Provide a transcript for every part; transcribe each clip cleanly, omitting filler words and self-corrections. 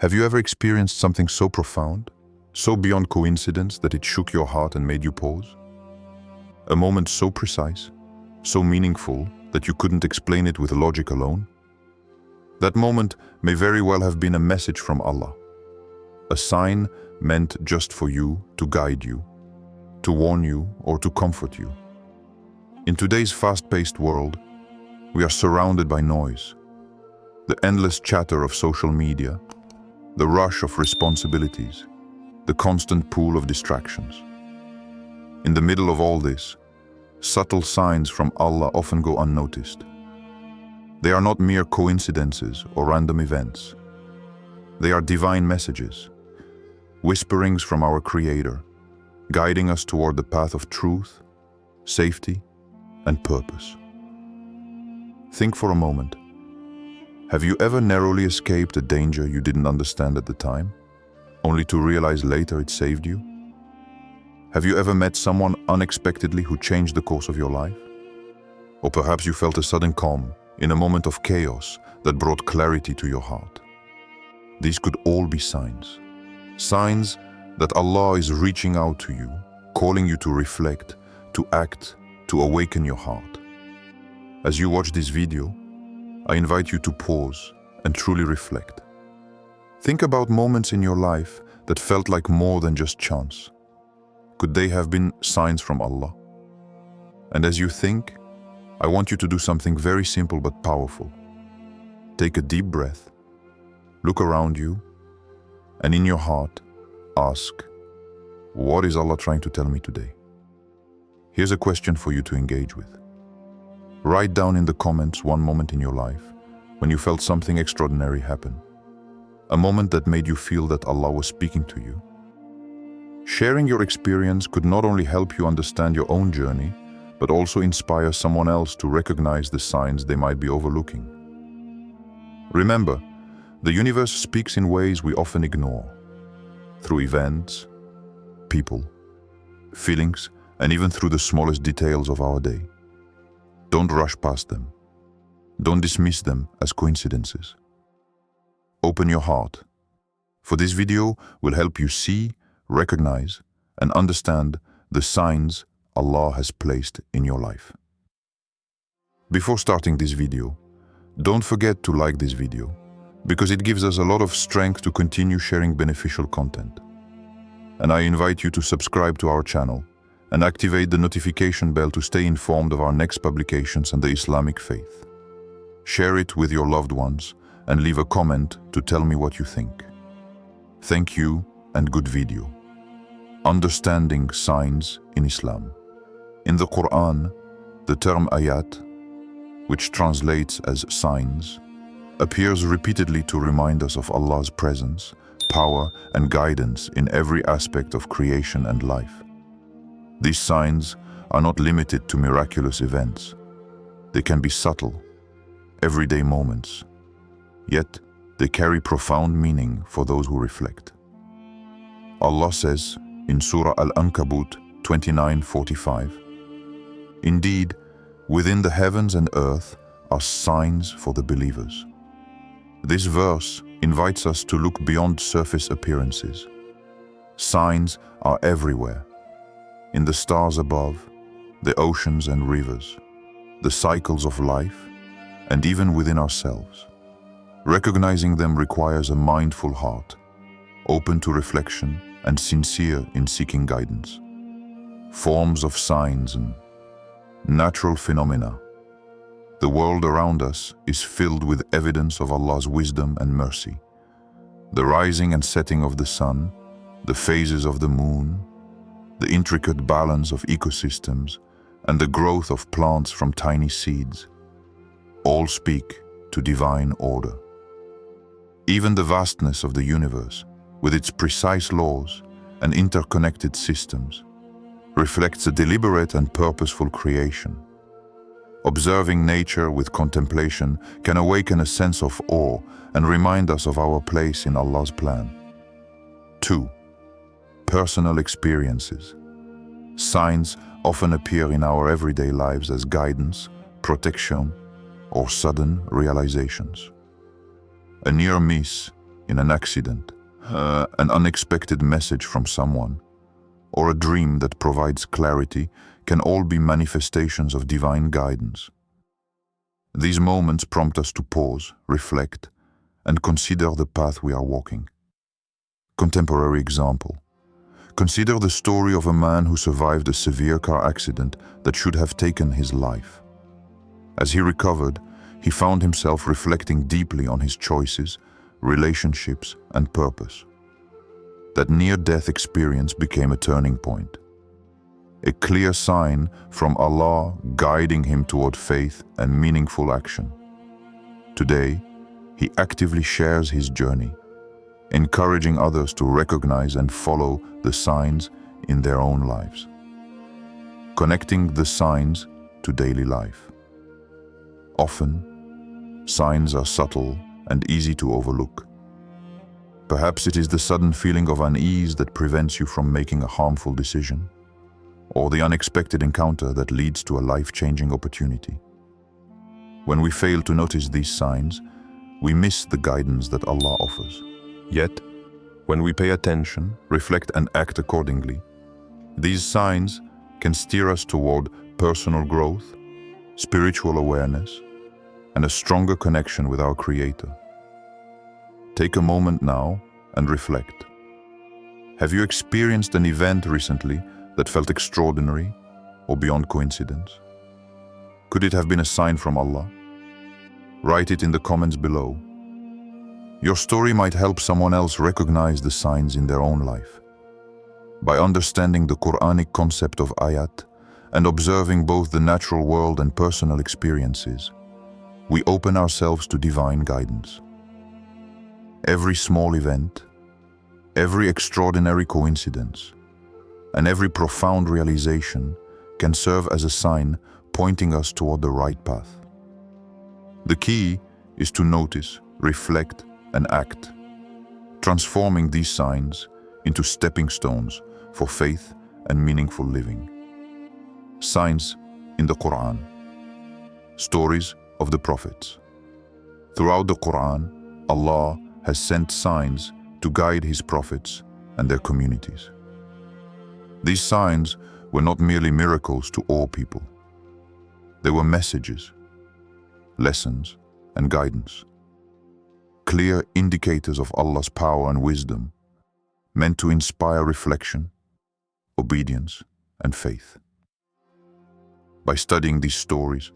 Have you ever experienced something so profound, so beyond coincidence that it shook your heart and made you pause? A moment so precise, so meaningful that you couldn't explain it with logic alone? That moment may very well have been a message from Allah, a sign meant just for you, to guide you, to warn you, or to comfort you. In today's fast-paced world, we are surrounded by noise, the endless chatter of social media, the rush of responsibilities, the constant pool of distractions. In the middle of all this, subtle signs from Allah often go unnoticed. They are not mere coincidences or random events. They are divine messages, whisperings from our Creator, guiding us toward the path of truth, safety, and purpose. Think for a moment. Have you ever narrowly escaped a danger you didn't understand at the time, only to realize later it saved you? Have you ever met someone unexpectedly who changed the course of your life? Or perhaps you felt a sudden calm in a moment of chaos that brought clarity to your heart. These could all be signs. Signs that Allah is reaching out to you, calling you to reflect, to act, to awaken your heart. As you watch this video, I invite you to pause and truly reflect. Think about moments in your life that felt like more than just chance. Could they have been signs from Allah? And as you think, I want you to do something very simple but powerful. Take a deep breath, look around you, and in your heart, ask, what is Allah trying to tell me today? Here's a question for you to engage with. Write down in the comments one moment in your life when you felt something extraordinary happen. A moment that made you feel that Allah was speaking to you. Sharing your experience could not only help you understand your own journey, but also inspire someone else to recognize the signs they might be overlooking. Remember, the universe speaks in ways we often ignore, through events, people, feelings, and even through the smallest details of our day. Don't rush past them. Don't dismiss them as coincidences. Open your heart, for this video will help you see, recognize, and understand the signs Allah has placed in your life. Before starting this video, don't forget to like this video, because it gives us a lot of strength to continue sharing beneficial content. And I invite you to subscribe to our channel and activate the notification bell to stay informed of our next publications on the Islamic faith. Share it with your loved ones and leave a comment to tell me what you think. Thank you and good video. Understanding signs in Islam. In the Quran, the term ayat, which translates as signs, appears repeatedly to remind us of Allah's presence, power, and guidance in every aspect of creation and life. These signs are not limited to miraculous events. They can be subtle, everyday moments, yet they carry profound meaning for those who reflect. Allah says in Surah Al-Ankabut 29:45, "Indeed, within the heavens and earth are signs for the believers." This verse invites us to look beyond surface appearances. Signs are everywhere. In the stars above, the oceans and rivers, the cycles of life, and even within ourselves. Recognizing them requires a mindful heart, open to reflection and sincere in seeking guidance. Forms of signs and natural phenomena. The world around us is filled with evidence of Allah's wisdom and mercy. The rising and setting of the sun, the phases of the moon, the intricate balance of ecosystems, and the growth of plants from tiny seeds, all speak to divine order. Even the vastness of the universe, with its precise laws and interconnected systems, reflects a deliberate and purposeful creation. Observing nature with contemplation can awaken a sense of awe and remind us of our place in Allah's plan. 2. Personal experiences. Signs often appear in our everyday lives as guidance, protection, or sudden realizations. A near miss in an accident, an unexpected message from someone, or a dream that provides clarity can all be manifestations of divine guidance. These moments prompt us to pause, reflect, and consider the path we are walking. Contemporary example. Consider the story of a man who survived a severe car accident that should have taken his life. As he recovered, he found himself reflecting deeply on his choices, relationships, and purpose. That near-death experience became a turning point, a clear sign from Allah guiding him toward faith and meaningful action. Today, he actively shares his journey, encouraging others to recognize and follow the signs in their own lives. Connecting the signs to daily life. Often, signs are subtle and easy to overlook. Perhaps it is the sudden feeling of unease that prevents you from making a harmful decision, or the unexpected encounter that leads to a life-changing opportunity. When we fail to notice these signs, we miss the guidance that Allah offers. Yet, when we pay attention, reflect, and act accordingly, these signs can steer us toward personal growth, spiritual awareness, and a stronger connection with our Creator. Take a moment now and reflect. Have you experienced an event recently that felt extraordinary or beyond coincidence? Could it have been a sign from Allah? Write it in the comments below. Your story might help someone else recognize the signs in their own life. By understanding the Quranic concept of ayat and observing both the natural world and personal experiences, we open ourselves to divine guidance. Every small event, every extraordinary coincidence, and every profound realization can serve as a sign pointing us toward the right path. The key is to notice, reflect, and act, transforming these signs into stepping stones for faith and meaningful living. Signs in the Quran. Stories of the prophets. Throughout the Quran, Allah has sent signs to guide His prophets and their communities. These signs were not merely miracles to all people. They were messages, lessons, and guidance. Clear indicators of Allah's power and wisdom, meant to inspire reflection, obedience, and faith. By studying these stories,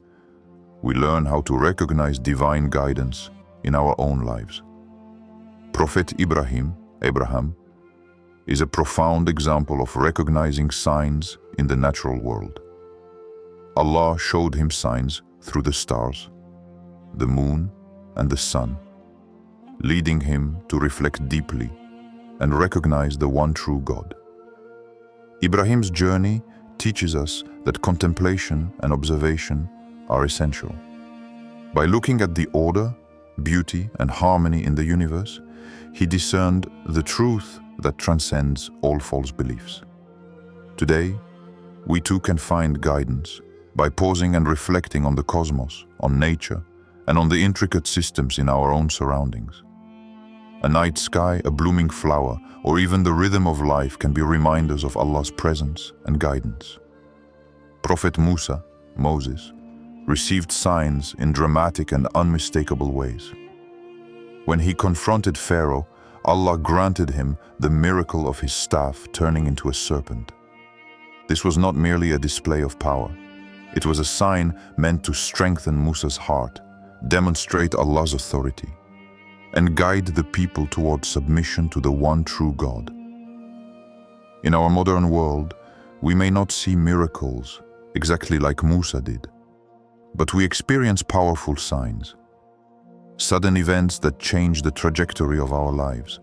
we learn how to recognize divine guidance in our own lives. Prophet Abraham, is a profound example of recognizing signs in the natural world. Allah showed him signs through the stars, the moon, and the sun, leading him to reflect deeply and recognize the one true God. Ibrahim's journey teaches us that contemplation and observation are essential. By looking at the order, beauty, and harmony in the universe, he discerned the truth that transcends all false beliefs. Today, we too can find guidance by pausing and reflecting on the cosmos, on nature, and on the intricate systems in our own surroundings. A night sky, a blooming flower, or even the rhythm of life can be reminders of Allah's presence and guidance. Prophet Moses, received signs in dramatic and unmistakable ways. When he confronted Pharaoh, Allah granted him the miracle of his staff turning into a serpent. This was not merely a display of power. It was a sign meant to strengthen Musa's heart, demonstrate Allah's authority, and guide the people toward submission to the one true God. In our modern world, we may not see miracles exactly like Musa did, but we experience powerful signs, sudden events that change the trajectory of our lives,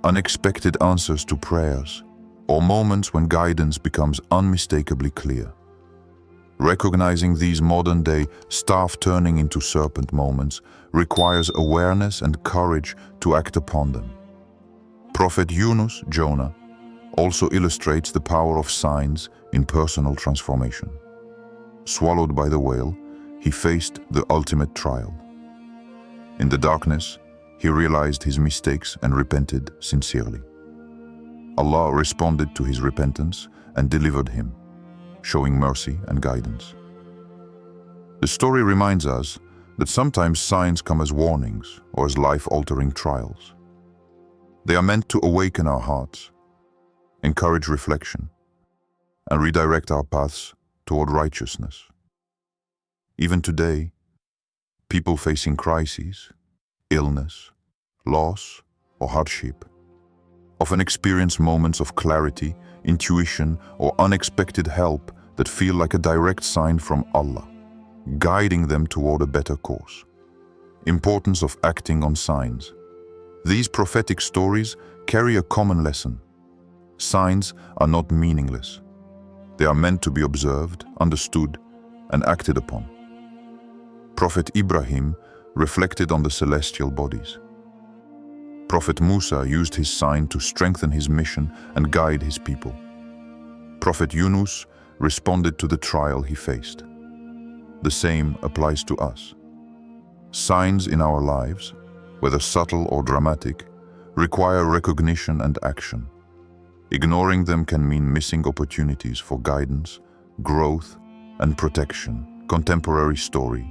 unexpected answers to prayers, or moments when guidance becomes unmistakably clear. Recognizing these modern-day staff turning into serpent moments requires awareness and courage to act upon them. Prophet Jonah, also illustrates the power of signs in personal transformation. Swallowed by the whale, he faced the ultimate trial. In the darkness, He realized his mistakes and repented sincerely. Allah responded to his repentance and delivered him, showing mercy and guidance. The story reminds us that sometimes signs come as warnings or as life-altering trials. They are meant to awaken our hearts, encourage reflection, and redirect our paths toward righteousness. Even today, people facing crises, illness, loss, or hardship often experience moments of clarity, intuition, or unexpected help that feel like a direct sign from Allah, guiding them toward a better course. Importance of acting on signs. These prophetic stories carry a common lesson. Signs are not meaningless. They are meant to be observed, understood, and acted upon. Prophet Ibrahim reflected on the celestial bodies. Prophet Musa used his sign to strengthen his mission and guide his people. Prophet Yunus responded to the trial he faced. The same applies to us. Signs in our lives, whether subtle or dramatic, require recognition and action. Ignoring them can mean missing opportunities for guidance, growth, and protection. Contemporary story.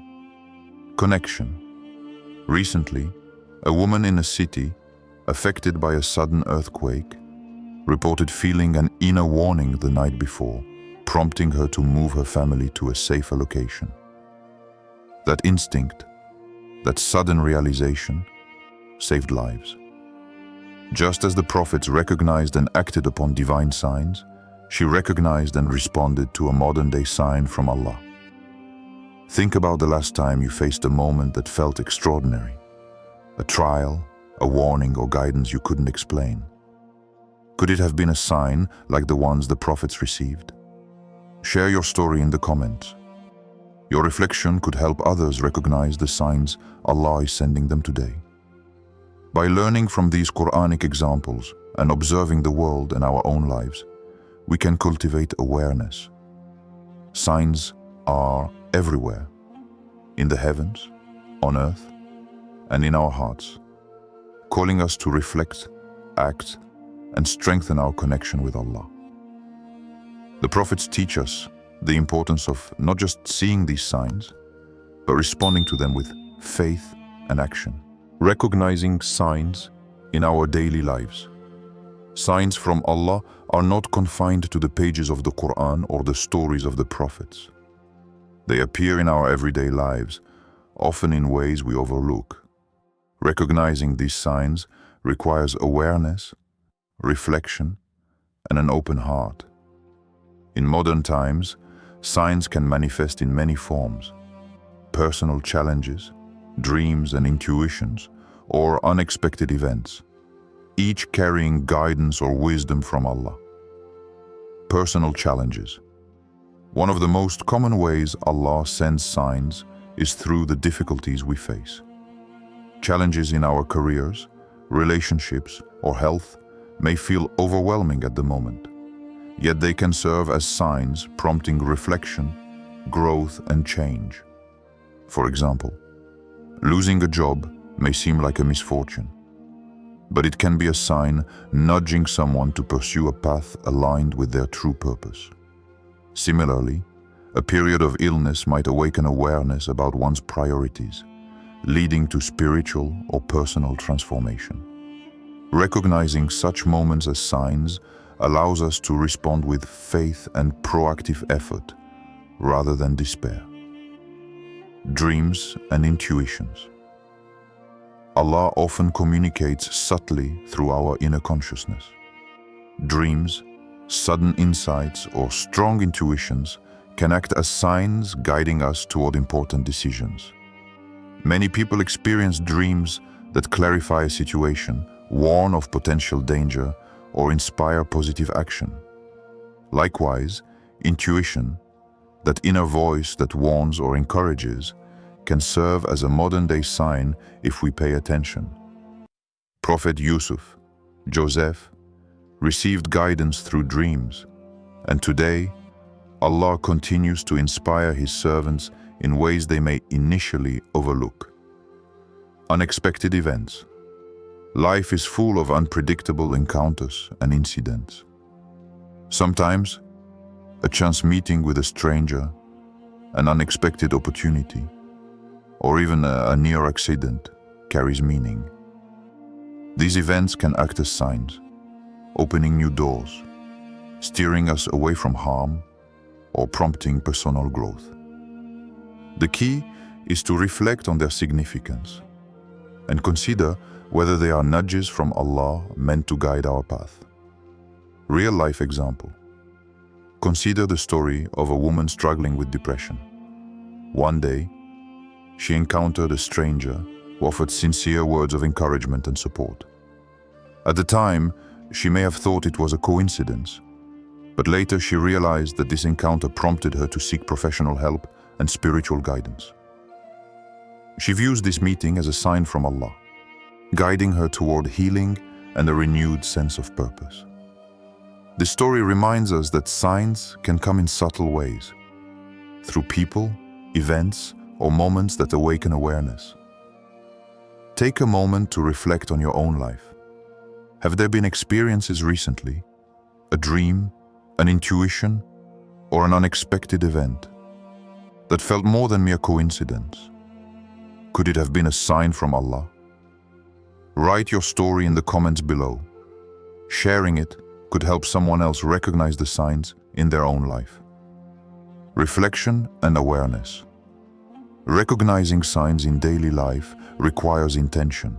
Connection. Recently, a woman in a city affected by a sudden earthquake reported feeling an inner warning the night before, prompting her to move her family to a safer location. That instinct, that sudden realization, saved lives. Just as the prophets recognized and acted upon divine signs, she recognized and responded to a modern-day sign from Allah. Think about the last time you faced a moment that felt extraordinary. A trial, a warning, or guidance you couldn't explain. Could it have been a sign like the ones the prophets received? Share your story in the comments. Your reflection could help others recognize the signs Allah is sending them today. By learning from these Quranic examples and observing the world and our own lives, we can cultivate awareness. Signs are everywhere, in the heavens, on earth, and in our hearts, calling us to reflect, act, and strengthen our connection with Allah. The prophets teach us the importance of not just seeing these signs, but responding to them with faith and action. Recognizing signs in our daily lives. Signs from Allah are not confined to the pages of the Quran or the stories of the prophets. They appear in our everyday lives, often in ways we overlook. Recognizing these signs requires awareness, reflection, and an open heart. In modern times, signs can manifest in many forms: personal challenges, dreams and intuitions, or unexpected events, each carrying guidance or wisdom from Allah. Personal challenges. One of the most common ways Allah sends signs is through the difficulties we face. Challenges in our careers, relationships, or health may feel overwhelming at the moment, yet they can serve as signs prompting reflection, growth, and change. For example, losing a job may seem like a misfortune, but it can be a sign nudging someone to pursue a path aligned with their true purpose. Similarly, a period of illness might awaken awareness about one's priorities, leading to spiritual or personal transformation. Recognizing such moments as signs allows us to respond with faith and proactive effort rather than despair. Dreams and intuitions. Allah often communicates subtly through our inner consciousness. Dreams, sudden insights, or strong intuitions can act as signs guiding us toward important decisions. Many people experience dreams that clarify a situation, warn of potential danger, or inspire positive action. Likewise, intuition, that inner voice that warns or encourages, can serve as a modern-day sign if we pay attention. Prophet Yusuf, Joseph, received guidance through dreams, and today, Allah continues to inspire His servants in ways they may initially overlook. Unexpected events. Life is full of unpredictable encounters and incidents. Sometimes, a chance meeting with a stranger, an unexpected opportunity, or even a near accident carries meaning. These events can act as signs, opening new doors, steering us away from harm, or prompting personal growth. The key is to reflect on their significance and consider whether they are nudges from Allah meant to guide our path. Real-life example. Consider the story of a woman struggling with depression. One day, she encountered a stranger who offered sincere words of encouragement and support. At the time, she may have thought it was a coincidence, but later she realized that this encounter prompted her to seek professional help and spiritual guidance. She views this meeting as a sign from Allah, guiding her toward healing and a renewed sense of purpose. This story reminds us that signs can come in subtle ways, through people, events, or moments that awaken awareness. Take a moment to reflect on your own life. Have there been experiences recently, a dream, an intuition, or an unexpected event that felt more than mere coincidence? Could it have been a sign from Allah? Write your story in the comments below. Sharing it could help someone else recognize the signs in their own life. Reflection and awareness. Recognizing signs in daily life requires intention.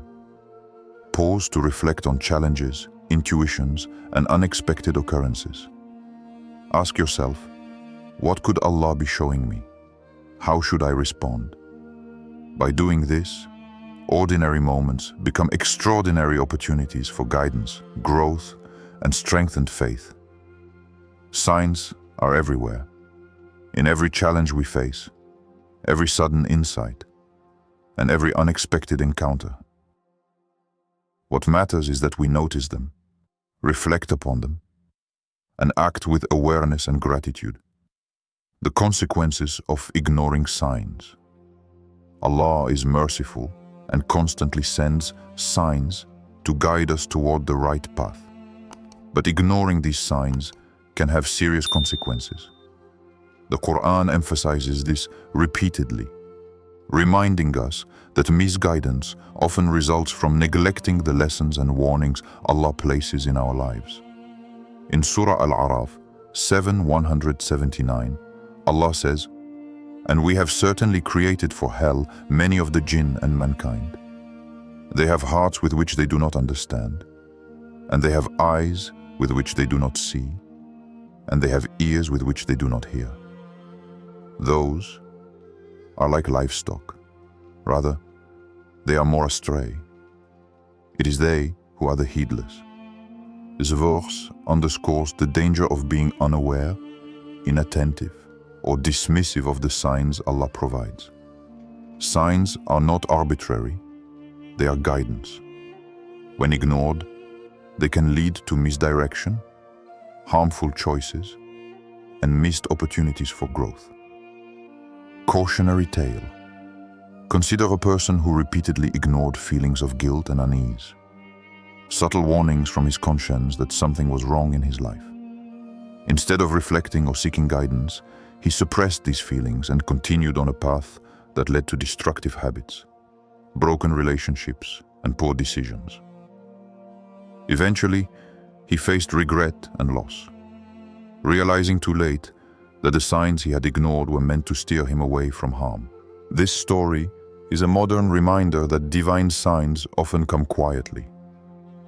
Pause to reflect on challenges, intuitions, and unexpected occurrences. Ask yourself, what could Allah be showing me? How should I respond? By doing this, ordinary moments become extraordinary opportunities for guidance, growth, and strengthened faith. Signs are everywhere. In every challenge we face, every sudden insight, and every unexpected encounter. What matters is that we notice them, reflect upon them, and act with awareness and gratitude. The consequences of ignoring signs. Allah is merciful and constantly sends signs to guide us toward the right path. But ignoring these signs can have serious consequences. The Quran emphasizes this repeatedly, reminding us that misguidance often results from neglecting the lessons and warnings Allah places in our lives. In Surah Al-A'raf 7:179, Allah says, "And we have certainly created for hell many of the jinn and mankind. They have hearts with which they do not understand, and they have eyes with which they do not see, and they have ears with which they do not hear. Those are like livestock. Rather, they are more astray. It is they who are the heedless." This verse underscores the danger of being unaware, inattentive, or dismissive of the signs Allah provides. Signs are not arbitrary, they are guidance. When ignored, they can lead to misdirection, harmful choices, and missed opportunities for growth. Cautionary tale. Consider a person who repeatedly ignored feelings of guilt and unease, subtle warnings from his conscience that something was wrong in his life. Instead of reflecting or seeking guidance, he suppressed these feelings and continued on a path that led to destructive habits, broken relationships, and poor decisions. Eventually, he faced regret and loss, realizing too late that the signs he had ignored were meant to steer him away from harm. This story is a modern reminder that divine signs often come quietly,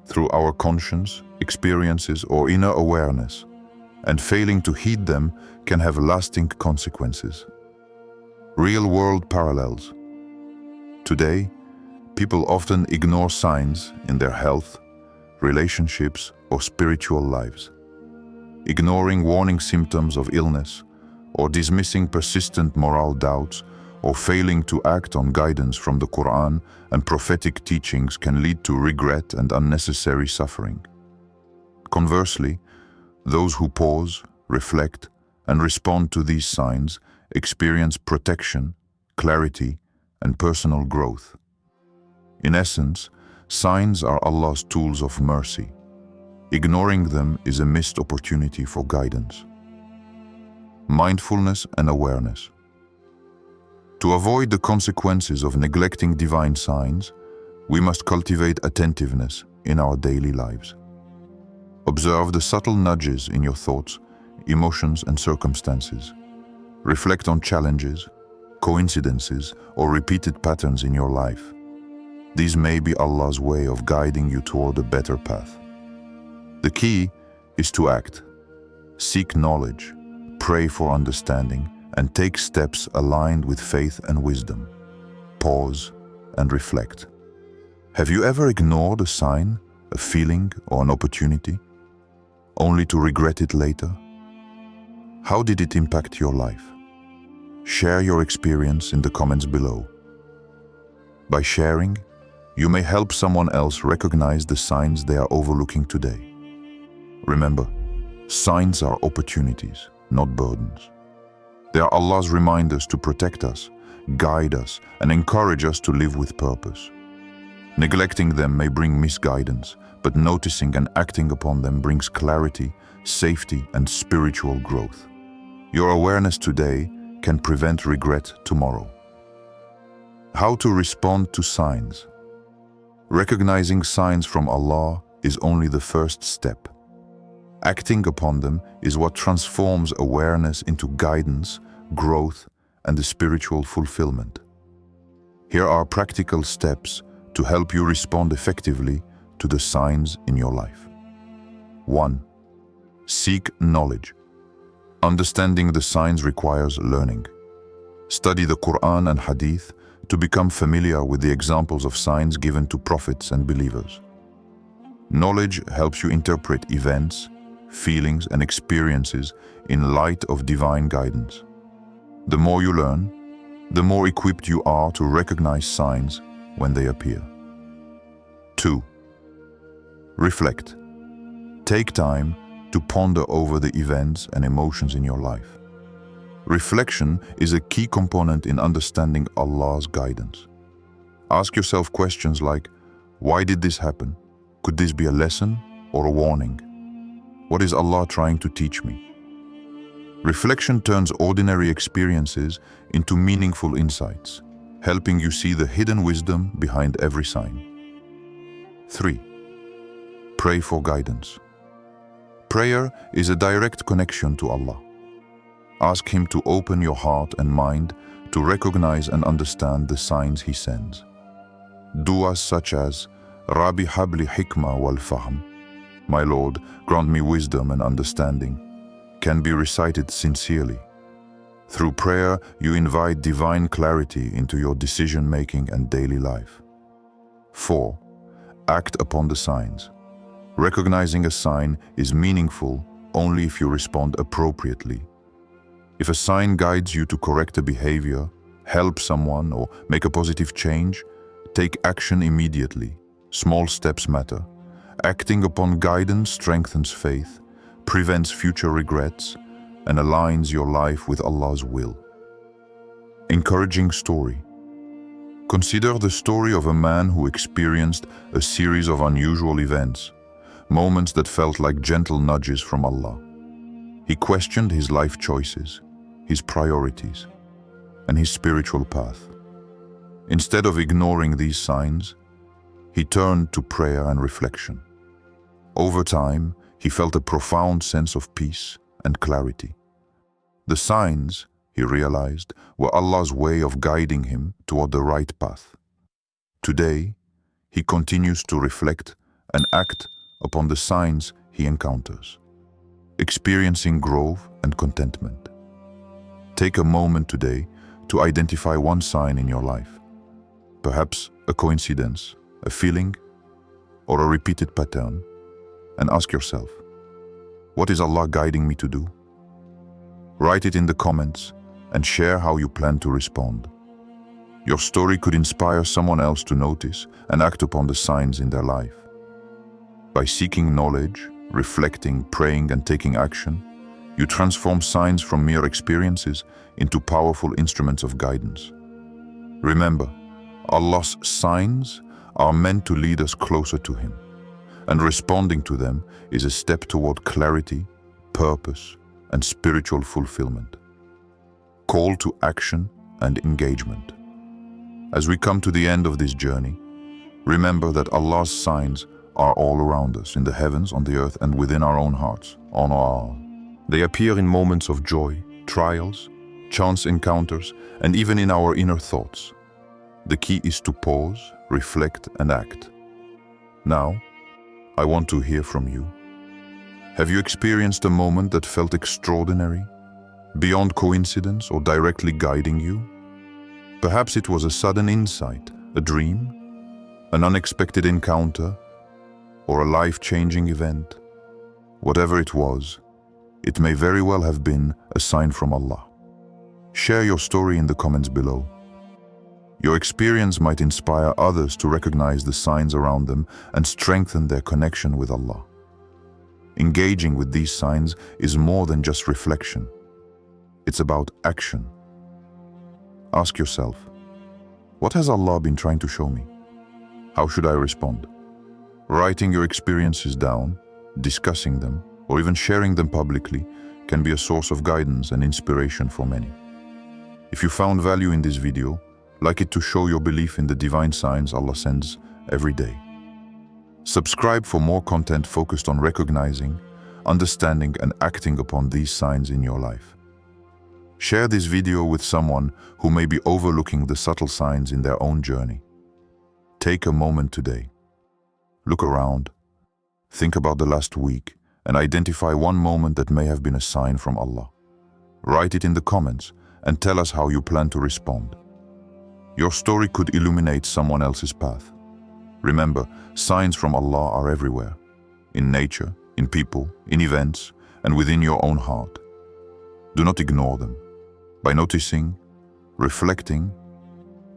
through our conscience, experiences, or inner awareness, and failing to heed them can have lasting consequences. Real-world parallels. Today, people often ignore signs in their health, relationships, or spiritual lives. Ignoring warning symptoms of illness, or dismissing persistent moral doubts, or failing to act on guidance from the Quran and prophetic teachings can lead to regret and unnecessary suffering. Conversely, those who pause, reflect, and respond to these signs experience protection, clarity, and personal growth. In essence, Signs are Allah's tools of mercy. Ignoring them is a missed opportunity for guidance. Mindfulness and awareness. To avoid the consequences of neglecting divine signs, we must cultivate attentiveness in our daily lives. Observe the subtle nudges in your thoughts, emotions, and circumstances. Reflect on challenges, coincidences, or repeated patterns in your life. These may be Allah's way of guiding you toward a better path. The key is to act. Seek knowledge, pray for understanding, and take steps aligned with faith and wisdom. Pause and reflect. Have you ever ignored a sign, a feeling, or an opportunity, only to regret it later? How did it impact your life? Share your experience in the comments below. By sharing, you may help someone else recognize the signs they are overlooking today. Remember, signs are opportunities, not burdens. They are Allah's reminders to protect us, guide us, and encourage us to live with purpose. Neglecting them may bring misguidance, but noticing and acting upon them brings clarity, safety, and spiritual growth. Your awareness today can prevent regret tomorrow. How to respond to signs. Recognizing signs from Allah is only the first step. Acting upon them is what transforms awareness into guidance, growth, and the spiritual fulfillment. Here are practical steps to help you respond effectively to the signs in your life. 1. Seek knowledge. Understanding the signs requires learning. Study the Quran and Hadith to become familiar with the examples of signs given to prophets and believers. Knowledge helps you interpret events, feelings, and experiences in light of divine guidance. The more you learn, the more equipped you are to recognize signs when they appear. 2. Reflect. Take time to ponder over the events and emotions in your life. Reflection is a key component in understanding Allah's guidance. Ask yourself questions like, why did this happen? Could this be a lesson or a warning? What is Allah trying to teach me? Reflection turns ordinary experiences into meaningful insights, helping you see the hidden wisdom behind every sign. 3. Pray for guidance. Prayer is a direct connection to Allah. Ask Him to open your heart and mind to recognize and understand the signs He sends. Du'as such as, Rabbi habli hikmah wal fahm, my Lord, grant me wisdom and understanding, can be recited sincerely. Through prayer, you invite divine clarity into your decision-making and daily life. 4. Act upon the signs. Recognizing a sign is meaningful only if you respond appropriately. If a sign guides you to correct a behavior, help someone, or make a positive change, take action immediately. Small steps matter. Acting upon guidance strengthens faith, prevents future regrets, and aligns your life with Allah's will. Encouraging story. Consider the story of a man who experienced a series of unusual events, moments that felt like gentle nudges from Allah. He questioned his life choices, his priorities, and his spiritual path. Instead of ignoring these signs, he turned to prayer and reflection. Over time, he felt a profound sense of peace and clarity. The signs, he realized, were Allah's way of guiding him toward the right path. Today, he continues to reflect and act upon the signs he encounters, experiencing growth and contentment. Take a moment today to identify one sign in your life, perhaps a coincidence, a feeling, or a repeated pattern, and ask yourself, what is Allah guiding me to do? Write it in the comments and share how you plan to respond. Your story could inspire someone else to notice and act upon the signs in their life. By seeking knowledge, reflecting, praying, and taking action, you transform signs from mere experiences into powerful instruments of guidance. Remember, Allah's signs are meant to lead us closer to Him, and responding to them is a step toward clarity, purpose, and spiritual fulfillment. Call to action and engagement. As we come to the end of this journey, remember that Allah's signs are all around us, in the heavens, on the earth, and within our own hearts, on our own. They appear in moments of joy, trials, chance encounters, and even in our inner thoughts. The key is to pause, reflect, and act. Now, I want to hear from you. Have you experienced a moment that felt extraordinary, beyond coincidence, or directly guiding you? Perhaps it was a sudden insight, a dream, an unexpected encounter, or a life-changing event. Whatever it was, it may very well have been a sign from Allah. Share your story in the comments below. Your experience might inspire others to recognize the signs around them and strengthen their connection with Allah. Engaging with these signs is more than just reflection. It's about action. Ask yourself, what has Allah been trying to show me? How should I respond? Writing your experiences down, discussing them, or even sharing them publicly can be a source of guidance and inspiration for many. If you found value in this video, like it to show your belief in the divine signs Allah sends every day. Subscribe for more content focused on recognizing, understanding, and acting upon these signs in your life. Share this video with someone who may be overlooking the subtle signs in their own journey. Take a moment today. Look around, think about the last week, and identify one moment that may have been a sign from Allah. Write it in the comments and tell us how you plan to respond. Your story could illuminate someone else's path. Remember, signs from Allah are everywhere, in nature, in people, in events, and within your own heart. Do not ignore them. By noticing, reflecting,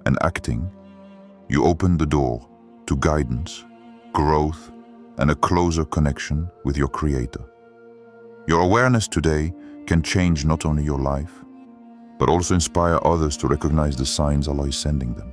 and acting, you open the door to guidance, growth, and a closer connection with your Creator. Your awareness today can change not only your life, but also inspire others to recognize the signs Allah is sending them.